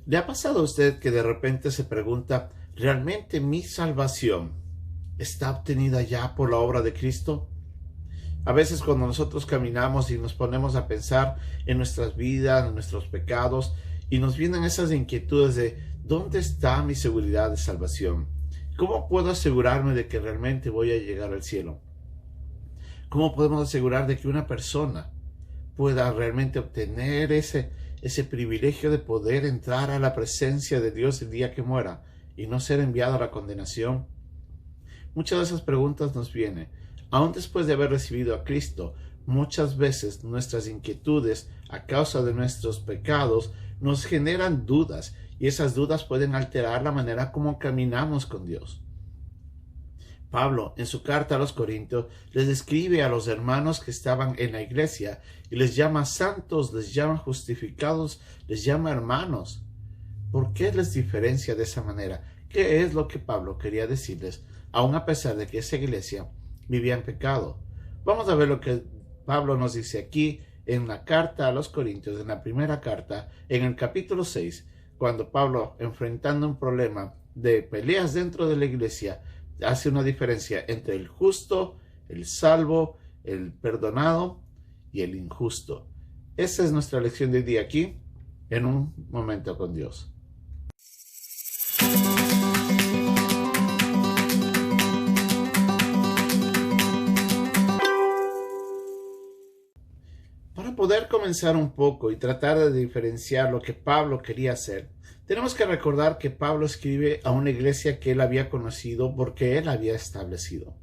¿Le ha pasado a usted que de repente se pregunta, ¿realmente mi salvación está obtenida ya por la obra de Cristo? A veces cuando nosotros caminamos y nos ponemos a pensar en nuestras vidas, en nuestros pecados, y nos vienen esas inquietudes de ¿dónde está mi seguridad de salvación? ¿Cómo puedo asegurarme de que realmente voy a llegar al cielo? ¿Cómo podemos asegurar de que una persona pueda realmente obtener ese privilegio de poder entrar a la presencia de Dios el día que muera y no ser enviado a la condenación? Muchas de esas preguntas nos vienen. Aún después de haber recibido a Cristo, muchas veces nuestras inquietudes a causa de nuestros pecados nos generan dudas, y esas dudas pueden alterar la manera como caminamos con Dios. Pablo, en su carta a los Corintios, les describe a los hermanos que estaban en la iglesia y les llama santos, les llama justificados, les llama hermanos. ¿Por qué les diferencia de esa manera? ¿Qué es lo que Pablo quería decirles, aun a pesar de que esa iglesia vivía en pecado? Vamos a ver lo que Pablo nos dice aquí en la carta a los Corintios, en la primera carta, en el capítulo 6, cuando Pablo, enfrentando un problema de peleas dentro de la iglesia, hace una diferencia entre el justo, el salvo, el perdonado y el injusto. Esa es nuestra lección de hoy día aquí, en un momento con Dios. Para poder comenzar un poco y tratar de diferenciar lo que Pablo quería hacer, tenemos que recordar que Pablo escribe a una iglesia que él había conocido porque él había establecido.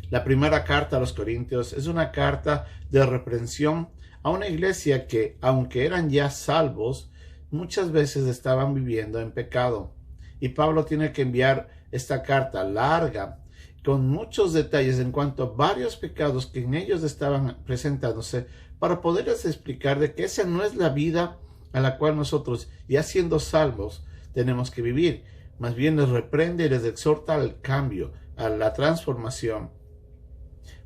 La primera carta a los Corintios es una carta de reprensión a una iglesia que, aunque eran ya salvos, muchas veces estaban viviendo en pecado. Y Pablo tiene que enviar esta carta larga, con muchos detalles en cuanto a varios pecados que en ellos estaban presentándose, para poderles explicar de que esa no es la vida a la cual nosotros, ya siendo salvos, tenemos que vivir. Más bien les reprende y les exhorta al cambio, a la transformación.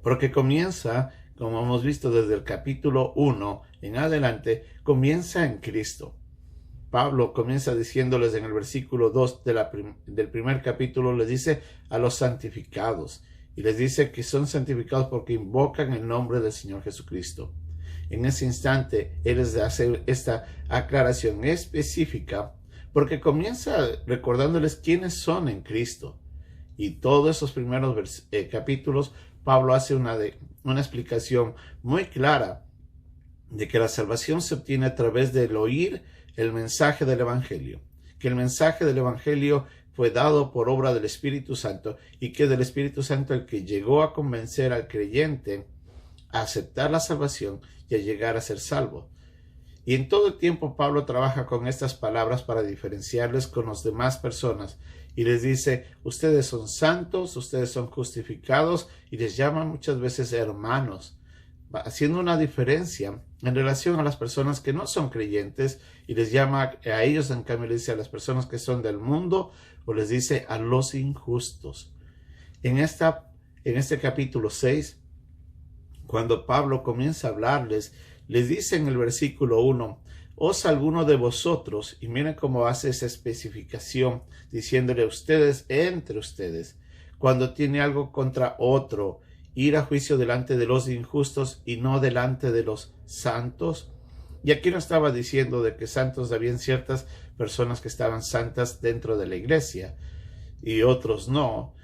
Porque comienza, como hemos visto desde el capítulo 1 en adelante, comienza en Cristo. Pablo comienza diciéndoles en el versículo 2 del primer capítulo, les dice a los santificados, y les dice que son santificados porque invocan el nombre del Señor Jesucristo. En ese instante, él les hace esta aclaración específica, porque comienza recordándoles quiénes son en Cristo. Y todos esos primeros capítulos, Pablo hace una explicación muy clara de que la salvación se obtiene a través del oír el mensaje del Evangelio, que el mensaje del Evangelio fue dado por obra del Espíritu Santo y que del Espíritu Santo el que llegó a convencer al creyente a aceptar la salvación y a llegar a ser salvo. Y en todo el tiempo Pablo trabaja con estas palabras para diferenciarles con las demás personas y les dice, ustedes son santos, ustedes son justificados, y les llama muchas veces hermanos, haciendo una diferencia en relación a las personas que no son creyentes, y les llama a ellos, en cambio les dice a las personas que son del mundo, o les dice a los injustos. En este capítulo 6, cuando Pablo comienza a hablarles, les dice en el versículo 1, ¿os alguno de vosotros? Y miren cómo hace esa especificación, diciéndole ustedes, entre ustedes, cuando tiene algo contra otro, ir a juicio delante de los injustos y no delante de los santos. Y aquí no estaba diciendo de que santos habían ciertas personas que estaban santas dentro de la iglesia y otros no.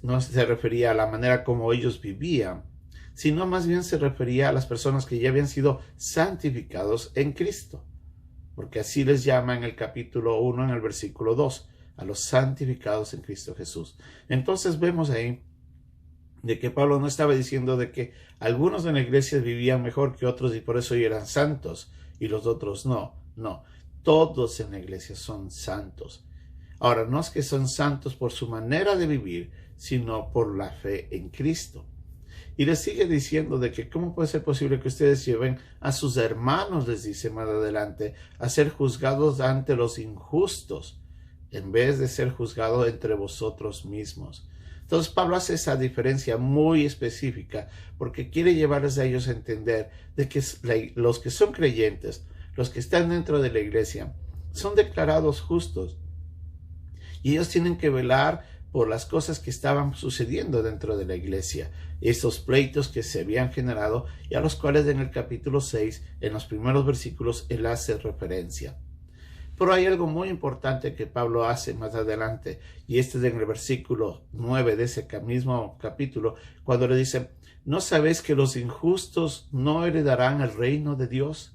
No se refería a la manera como ellos vivían, sino más bien se refería a las personas que ya habían sido santificados en Cristo, porque así les llama en el capítulo 1, en el versículo 2, a los santificados en Cristo Jesús. Entonces vemos ahí de que Pablo no estaba diciendo de que algunos en la iglesia vivían mejor que otros y por eso eran santos y los otros no. No, todos en la iglesia son santos. Ahora, no es que son santos por su manera de vivir, sino por la fe en Cristo. Y les sigue diciendo de que cómo puede ser posible que ustedes lleven a sus hermanos, les dice más adelante, a ser juzgados ante los injustos, en vez de ser juzgados entre vosotros mismos. Entonces Pablo hace esa diferencia muy específica porque quiere llevarles a ellos a entender de que los que son creyentes, los que están dentro de la iglesia, son declarados justos. Y ellos tienen que velar por las cosas que estaban sucediendo dentro de la iglesia, esos pleitos que se habían generado y a los cuales en el capítulo 6, en los primeros versículos, él hace referencia. Pero hay algo muy importante que Pablo hace más adelante, y este es en el versículo 9 de ese mismo capítulo, cuando le dice: ¿no sabéis que los injustos no heredarán el reino de Dios?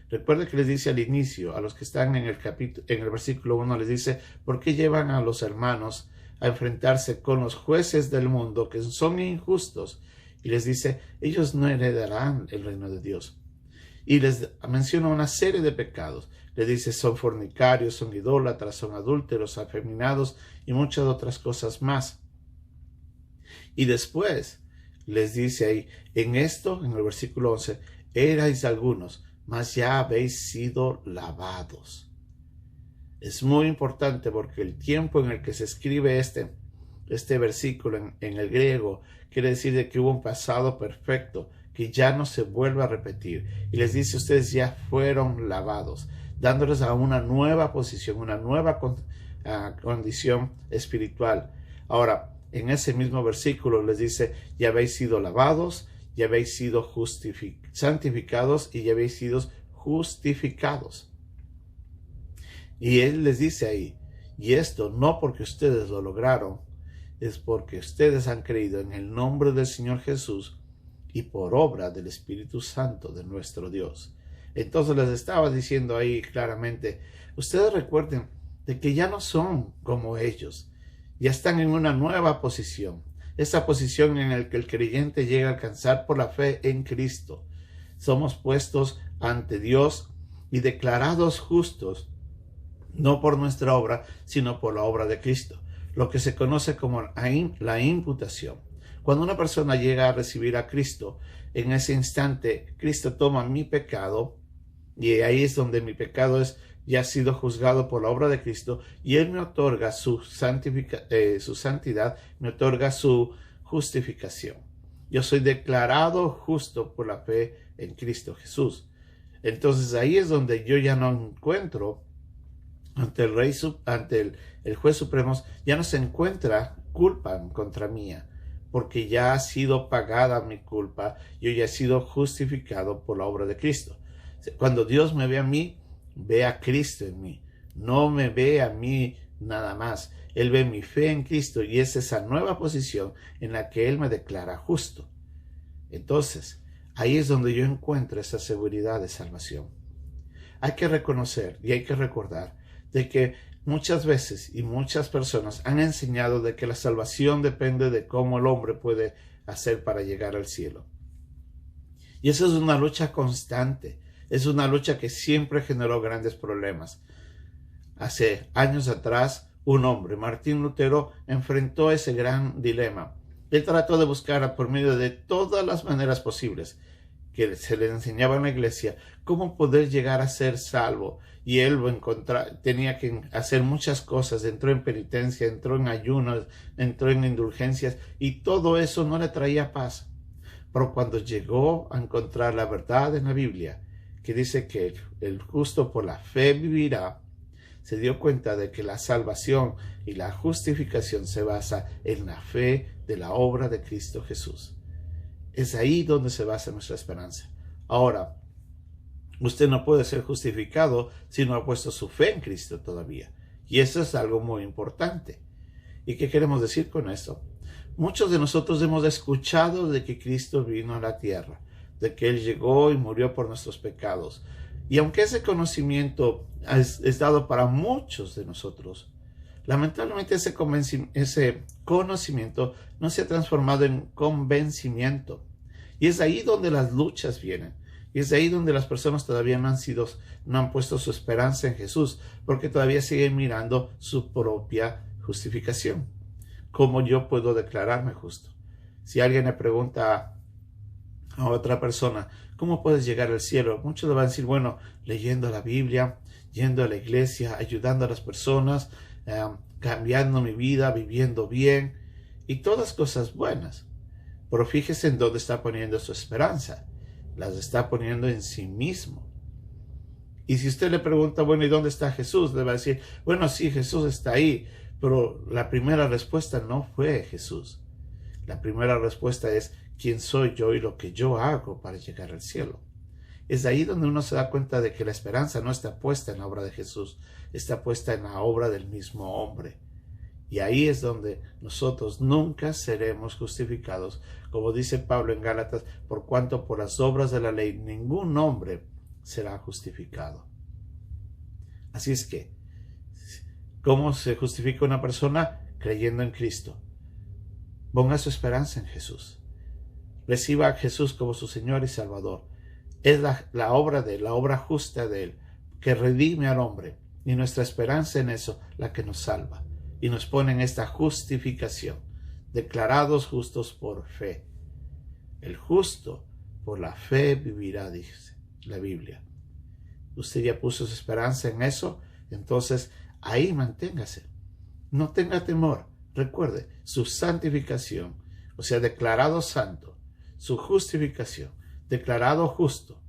Recuerda que les dice al inicio, a los que están en el versículo 1, les dice: ¿por qué llevan a los hermanos a enfrentarse con los jueces del mundo que son injustos? Y les dice: ellos no heredarán el reino de Dios. Y les menciona una serie de pecados. Les dice: son fornicarios, son idólatras, son adúlteros, afeminados y muchas otras cosas más. Y después les dice ahí, en el versículo 11, erais algunos, mas ya habéis sido lavados. Es muy importante porque el tiempo en el que se escribe este versículo en el griego quiere decir de que hubo un pasado perfecto que ya no se vuelve a repetir. Y les dice: ustedes ya fueron lavados, dándoles a una nueva posición, una nueva condición espiritual. Ahora, en ese mismo versículo les dice: ya habéis sido lavados, ya habéis sido santificados y ya habéis sido justificados. Y él les dice ahí: y esto no porque ustedes lo lograron, es porque ustedes han creído en el nombre del Señor Jesús y por obra del Espíritu Santo de nuestro Dios. Entonces les estaba diciendo ahí claramente: ustedes recuerden de que ya no son como ellos, ya están en una nueva posición. Esa posición en la que el creyente llega a alcanzar por la fe en Cristo. Somos puestos ante Dios y declarados justos, no por nuestra obra, sino por la obra de Cristo, lo que se conoce como la imputación. Cuando una persona llega a recibir a Cristo, en ese instante Cristo toma mi pecado, y ahí es donde mi pecado ya ha sido juzgado por la obra de Cristo, y Él me otorga su santidad, me otorga su justificación. Yo soy declarado justo por la fe en Cristo Jesús. Entonces ahí es donde yo ya no encuentro ante el juez supremo, ya no se encuentra culpa en contra mía, porque ya ha sido pagada mi culpa, yo ya he sido justificado por la obra de Cristo. Cuando Dios me ve a mí, ve a Cristo en mí, no me ve a mí nada más. Él ve mi fe en Cristo y es esa nueva posición en la que Él me declara justo. Entonces, ahí es donde yo encuentro esa seguridad de salvación. Hay que reconocer y hay que recordar de que muchas veces y muchas personas han enseñado de que la salvación depende de cómo el hombre puede hacer para llegar al cielo. Y eso es una lucha constante. Es una lucha que siempre generó grandes problemas. Hace años atrás, un hombre, Martín Lutero, enfrentó ese gran dilema. Él trató de buscar por medio de todas las maneras posibles que se le enseñaba en la iglesia cómo poder llegar a ser salvo. Y él tenía que hacer muchas cosas. Entró en penitencia, entró en ayunos, entró en indulgencias, y todo eso no le traía paz. Pero cuando llegó a encontrar la verdad en la Biblia, que dice que el justo por la fe vivirá, se dio cuenta de que la salvación y la justificación se basa en la fe de la obra de Cristo Jesús. Es ahí donde se basa nuestra esperanza. Ahora, usted no puede ser justificado si no ha puesto su fe en Cristo todavía. Y eso es algo muy importante. ¿Y qué queremos decir con esto? Muchos de nosotros hemos escuchado de que Cristo vino a la tierra, de que Él llegó y murió por nuestros pecados. Y aunque ese conocimiento es dado para muchos de nosotros, lamentablemente ese conocimiento no se ha transformado en convencimiento. Y es ahí donde las luchas vienen. Y es ahí donde las personas todavía no han puesto su esperanza en Jesús, porque todavía siguen mirando su propia justificación. ¿Cómo yo puedo declararme justo? Si alguien le pregunta a otra persona, ¿cómo puedes llegar al cielo? Muchos le van a decir, bueno, leyendo la Biblia, yendo a la iglesia, ayudando a las personas, cambiando mi vida, viviendo bien, y todas cosas buenas. Pero fíjese en dónde está poniendo su esperanza. Las está poniendo en sí mismo. Y si usted le pregunta, bueno, ¿y dónde está Jesús? Le va a decir, bueno, sí, Jesús está ahí, pero la primera respuesta no fue Jesús. La primera respuesta es, ¿quién soy yo y lo que yo hago para llegar al cielo? Es de ahí donde uno se da cuenta de que la esperanza no está puesta en la obra de Jesús, está puesta en la obra del mismo hombre. Y ahí es donde nosotros nunca seremos justificados, como dice Pablo en Gálatas, por cuanto por las obras de la ley ningún hombre será justificado. Así es que, ¿cómo se justifica una persona? Creyendo en Cristo. Ponga su esperanza en Jesús. Reciba a Jesús como su Señor y Salvador. Es la obra justa de Él, que redime al hombre, y nuestra esperanza en eso, la que nos salva, y nos pone en esta justificación, declarados justos por fe. El justo por la fe vivirá, dice la Biblia. Usted ya puso su esperanza en eso, entonces ahí manténgase. No tenga temor. Recuerde, su santificación, o sea, declarado santo, su justificación, declarado justo,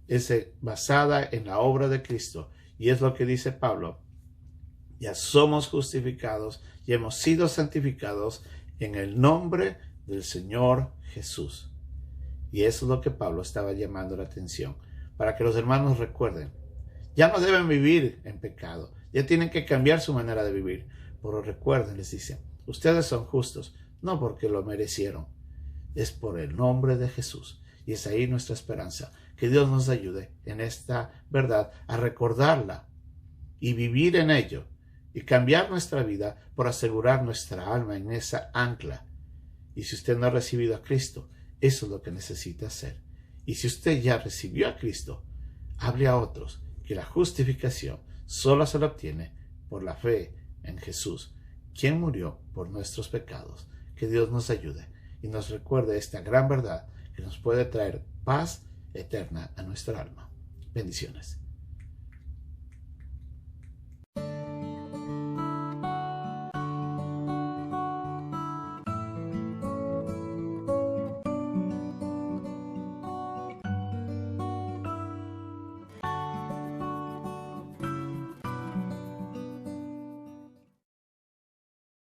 es basada en la obra de Cristo. Y es lo que dice Pablo. Ya somos justificados y hemos sido santificados en el nombre del Señor Jesús. Y eso es lo que Pablo estaba llamando la atención, para que los hermanos recuerden. Ya no deben vivir en pecado, ya tienen que cambiar su manera de vivir. Pero recuerden, les dice, ustedes son justos, no porque lo merecieron, es por el nombre de Jesús. Y es ahí nuestra esperanza. Que Dios nos ayude en esta verdad a recordarla y vivir en ello y cambiar nuestra vida por asegurar nuestra alma en esa ancla. Y si usted no ha recibido a Cristo, eso es lo que necesita hacer. Y si usted ya recibió a Cristo, hable a otros que la justificación solo se la obtiene por la fe en Jesús, quien murió por nuestros pecados. Que Dios nos ayude y nos recuerde esta gran verdad que nos puede traer paz eterna a nuestra alma. Bendiciones.